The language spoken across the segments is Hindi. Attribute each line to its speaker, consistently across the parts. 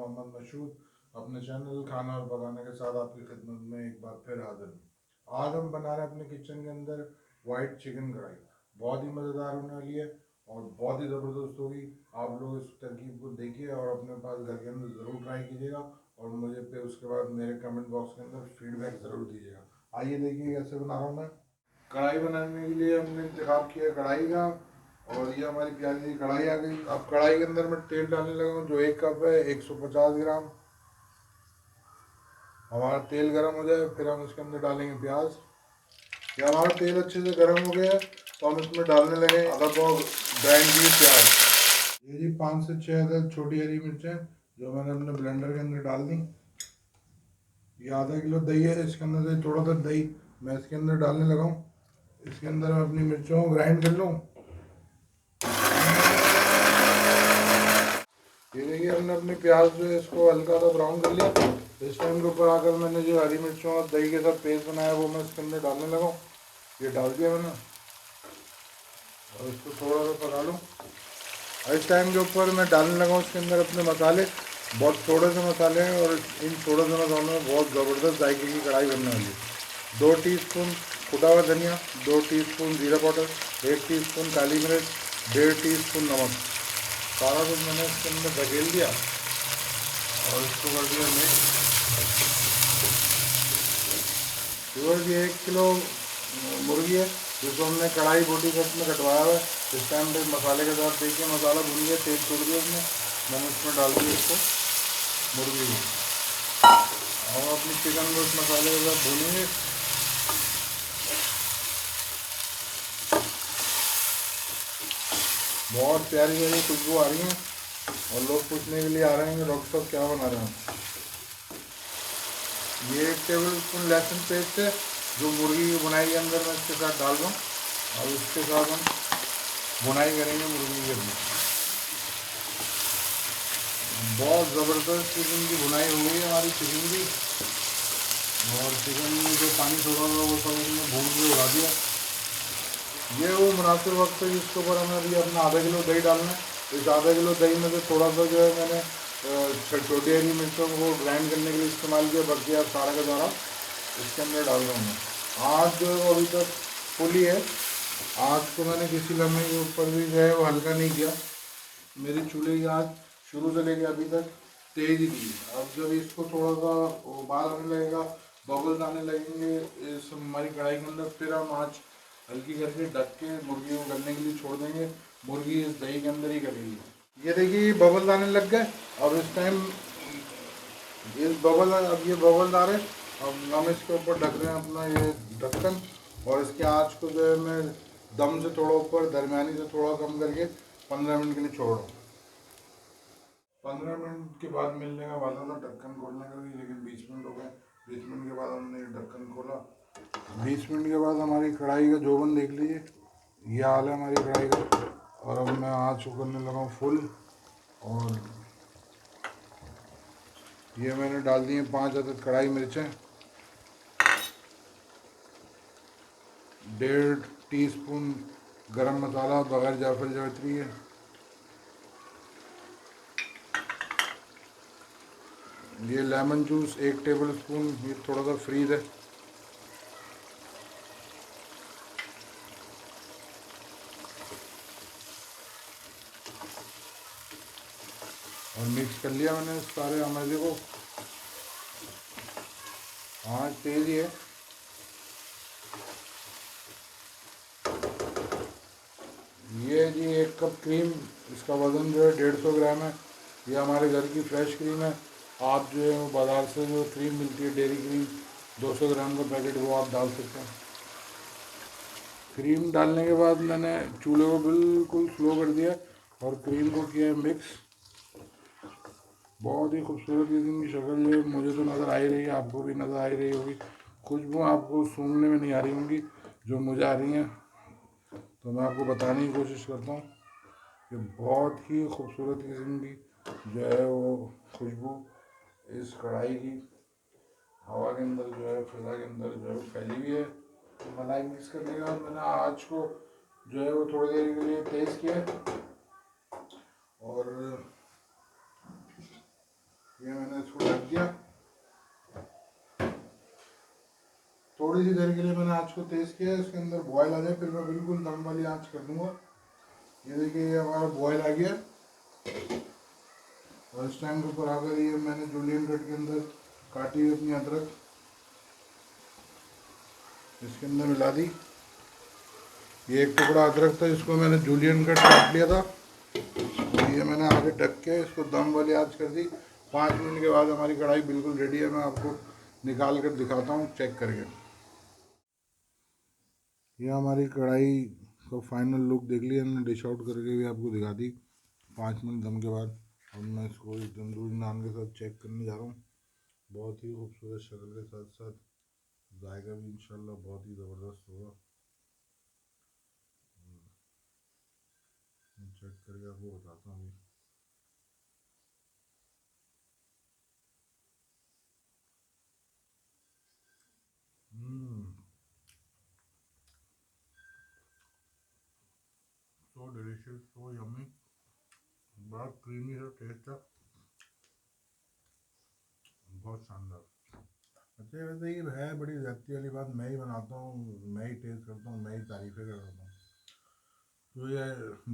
Speaker 1: मोहम्मद मशहूद अपने चैनल खाना और पकाने के साथ आपकी खिदमत में एक बार फिर हाजिर हूँ। आज हम बना रहे हैं अपने किचन के अंदर वाइट चिकन कढ़ाई। बहुत ही मज़ेदार होने वाली है और बहुत ही ज़बरदस्त होगी। आप लोग इस तरकीब को देखिए और अपने पास घर के अंदर ज़रूर ट्राई कीजिएगा और मुझे पे उसके बाद मेरे कमेंट बॉक्स के अंदर फीडबैक ज़रूर दीजिएगा। आइए देखिए कैसे बना रहा हूँ मैं। कढ़ाई बनाने के लिए हमने इंतखाब किया कढ़ाई का और ये हमारी प्यारी सी कढ़ाई आ गई। अब कढ़ाई के अंदर मैं तेल डालने लगा हूँ जो 1 कप है 150 ग्राम। हमारा तेल गर्म हो जाए फिर हम इसके अंदर डालेंगे प्याज। ये हमारा तेल अच्छे से गर्म हो गया है तो हम इसमें डालने लगे आधा पाव ग्राइंड की प्याज। ये जी 5 से 6 अदद छोटी हरी मिर्चें जो मैंने अपने ब्लेंडर के अंदर डाल दी। ये आधा किलो दही है, इसके अंदर से थोड़ा सा दही मैं इसके अंदर डालने लगा हूँ। इसके अंदर मैं अपनी मिर्चों को ग्राइंड कर लूँ। ये देखिए हमने अपने प्याज जो है इसको हल्का सा ब्राउन कर लिया। इस टाइम के ऊपर आकर मैंने जो हरी मिर्चों और दही के साथ पेस्ट बनाया वो मैं इसके अंदर डालने लगा हूँ। ये डाल दिया मैंने और इसको थोड़ा सा पका लूँ। इस टाइम के ऊपर मैं डालने लगा हूँ इसके अंदर अपने मसाले। बहुत थोड़े से मसाले हैं और इन थोड़े से मसालों में बहुत ज़बरदस्त जायके की कढ़ाई बनने वाली है। 2 टीस्पून कुटा हुआ धनिया, 2 टीस्पून जीरा पाउडर, 1 टीस्पून काली मिर्च, 1.5 टीस्पून नमक। सारा कुछ मैंने इसके अंदर धकेल दिया और इसको कर दिया मिक्स। ये 1 किलो मुर्गी है जिसको हमने कढ़ाई बोटी कट में कटवाया हुआ है। इस टाइम पे मसाले के साथ देखिए मसाला भून गया, तेल छोड़ दिया उसने। मैंने इसमें डाल दिया इसको मुर्गी को और अपनी चिकन को इस मसाले के साथ भूनेंगे। बहुत प्यारी प्यारी खुशबू आ रही है और लोग पूछने के लिए आ रहे हैं कि डॉक्टर साहब क्या बना रहे हैं। ये 1 टेबल स्पून लहसुन पेस्ट है जो मुर्गी की बुनाई के अंदर मैं इसके साथ डाल रहा हूँ और इसके साथ हम बुनाई करेंगे मुर्गी के अंदर। बहुत ज़बरदस्त चिकन की बुनाई हो गई है हमारी चिकन की और चिकन में जो पानी छोड़ा हुआ वो सब हमने भून के उड़ा दिया। ये वो मुनासिब वक्त है जिसके ऊपर हमें अभी अपना आधा किलो दही डालना है। इस आधा किलो दही में से थोड़ा सा जो है मैंने छोटी हरी मिर्चों को ग्राइंड करने के लिए इस्तेमाल किया, बाकी आप सारा का सारा इसके अंदर डाल रहा हूँ मैं। आँच जो है वो अभी तक फुली है। आँच को मैंने किसी लम्हे के ऊपर भी जो है वो हल्का नहीं किया। मेरी चूल्हे की आँच शुरू से लेकर अभी तक तेज ही थी। अब जब इसको थोड़ा सा उबाल आने लगेगा, बबल्स आने लगेंगे इस हमारी कढ़ाई के अंदर, फिर हम आँच हल्की करके ढक के मुर्गी को गलने के लिए छोड़ देंगे। मुर्गी इस दही के अंदर ही करेगी। ये देखिए बबल्स आने लग गए। अब इस टाइम अब ये बबल्स आ रहे। अब हम इसके ऊपर ढक रहे हैं अपना ये ढक्कन और इसके आँच को जो है मैं दम से थोड़ा ऊपर दरमियानी से थोड़ा कम करके 15 मिनट के लिए छोड़ रहा हूँ। 15 मिनट के बाद मिलने का वादा था ढक्कन खोलने का भी, लेकिन 20 मिनट हो गए। 20 मिनट के बाद हमने ढक्कन खोला। 20 मिनट के बाद हमारी कढ़ाई का जोबन देख लीजिए, ये हाल है हमारी कढ़ाई का। और अब मैं आँच करने लगा हूँ फुल और ये मैंने डाल दी हैं 5 अदद कढ़ाई मिर्चें, 1.5 टीस्पून गरम मसाला बगैर जायफल जावित्री है, ये लेमन जूस 1 टेबल स्पून, ये थोड़ा सा फ्रीज है। और मिक्स कर लिया मैंने सारे अमैजे को। आँच तेज़ ही है। ये जी 1 कप क्रीम, इसका वज़न जो है 150 ग्राम है। ये हमारे घर की फ्रेश क्रीम है। आप जो है वो बाज़ार से जो क्रीम मिलती है डेयरी क्रीम 200 ग्राम का पैकेट वो आप डाल सकते हैं। क्रीम डालने के बाद मैंने चूल्हे को बिल्कुल स्लो कर दिया और क्रीम को किया है मिक्स। बहुत ही खूबसूरत किस्म की शक्ल जो है मुझे तो नज़र आ ही रही है, आपको भी नज़र आ ही रही होगी। खुशबू आपको सूंघने में नहीं आ रही होंगी जो मुझे आ रही हैं, तो मैं आपको बताने की कोशिश करता हूँ कि बहुत ही खूबसूरत किस्म की जो है वो खुशबू इस कढ़ाई की हवा के अंदर जो है फिजा के अंदर जो है फैली हुई है। मलाई मिक्स करने के बाद मैंने आँच को जो है वो थोड़ी देर के लिए तेज़ किया और ये मैंने इसको ढक दिया। थोड़ी सी देर के लिए मैंने आँच को तेज़ किया, इसके अंदर बॉयल आ जाए फिर मैं बिल्कुल दम वाली आँच कर दूँगा। ये देखिए ये हमारा बॉयल आ गया और इस टाइम के ऊपर आकर ये मैंने जूलियन कट के अंदर काटी हुई अपनी अदरक इसके अंदर मिला दी। ये एक टुकड़ा अदरक था इसको मैंने जूलियन कट काट लिया था। तो ये मैंने आगे ढक के इसको दम वाली आँच कर दी। 5 मिनट के बाद हमारी कढ़ाई बिल्कुल रेडी है। मैं आपको निकाल कर दिखाता हूँ चेक करके। ये हमारी कढ़ाई का फाइनल लुक देख लिया हमने, डिश आउट करके भी आपको दिखा दी 5 मिनट दम के बाद। अब मैं इसको तंदूरी नान के साथ चेक करने जा रहा हूँ। बहुत ही खूबसूरत शक्ल के साथ साथ जायका भी इंशाल्लाह बहुत ही ज़बरदस्त होगा। चेक करके आपको बताता हूँ। सो डिलीशियस, सो यम्मी, बड़ा क्रीमी सा टेस्ट है, बहुत शानदार। अच्छा वैसे ये है बड़ी ज़्यादती वाली बात, मैं ही बनाता हूँ, मैं ही टेस्ट करता हूँ, मैं ही तारीफ़ें करता हूँ। तो ये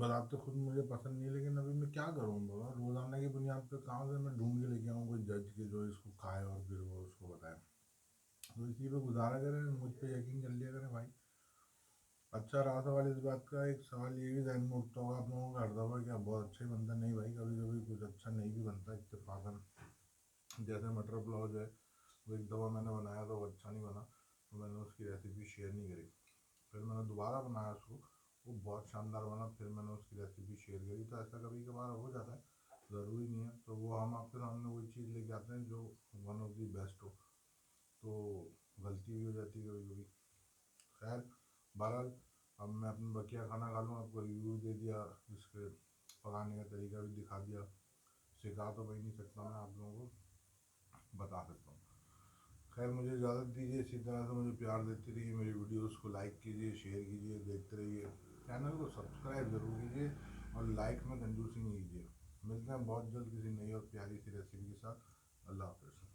Speaker 1: बात तो खुद मुझे पसंद नहीं है, लेकिन अभी मैं क्या करूँ बाबा, रोज़ाना की बुनियाद पर कहाँ से मैं ढूंढ के लेके आऊँ कोई जज के जो इसको खाए और फिर वो उसको बताए। तो इसी पे गुजारा करें, मुझ पे यकीन कर लिया करें भाई। अच्छा रहा सवाल इस बात का, एक सवाल ये भी ध्यान में उठता होगा आप लोगों का हर दफ़ा क्या बहुत अच्छा ही बनता नहीं भाई, कभी कभी कुछ अच्छा नहीं भी बनता इत्तेफाकन। जैसे मटर पुलाव जो है वो एक दफ़ा मैंने बनाया तो वो अच्छा नहीं बना, तो मैंने उसकी रेसिपी शेयर नहीं करी। फिर मैंने दोबारा बनाया उसको, वो बहुत शानदार बना, फिर मैंने उसकी रेसिपी शेयर करी। तो ऐसा कभी कभार हो जाता है, ज़रूरी नहीं है। तो वो हम आपके सामने वही चीज़ लेके आते हैं जो वन ऑफ दी बेस्ट हो, तो गलती भी हो जाती है कभी कभी। खैर बहरहाल अब मैं अपना बकिया खाना खा लूँ, आपको रिव्यू दे दिया, इसके पकाने का तरीका भी दिखा दिया। सिखा तो भाई नहीं सकता, मैं आप लोगों को बता सकता हूँ। खैर मुझे इजाज़त दीजिए, इसी तरह से मुझे प्यार देते रहिए, मेरी वीडियोस को लाइक कीजिए, शेयर कीजिए, देखते रहिए, चैनल को सब्सक्राइब ज़रूर कीजिए और लाइक में कंजूसी नहीं कीजिए। मिलते हैं बहुत जल्द किसी नई और प्यारी सी रेसिपी के साथ। अल्लाह हाफ़िज़।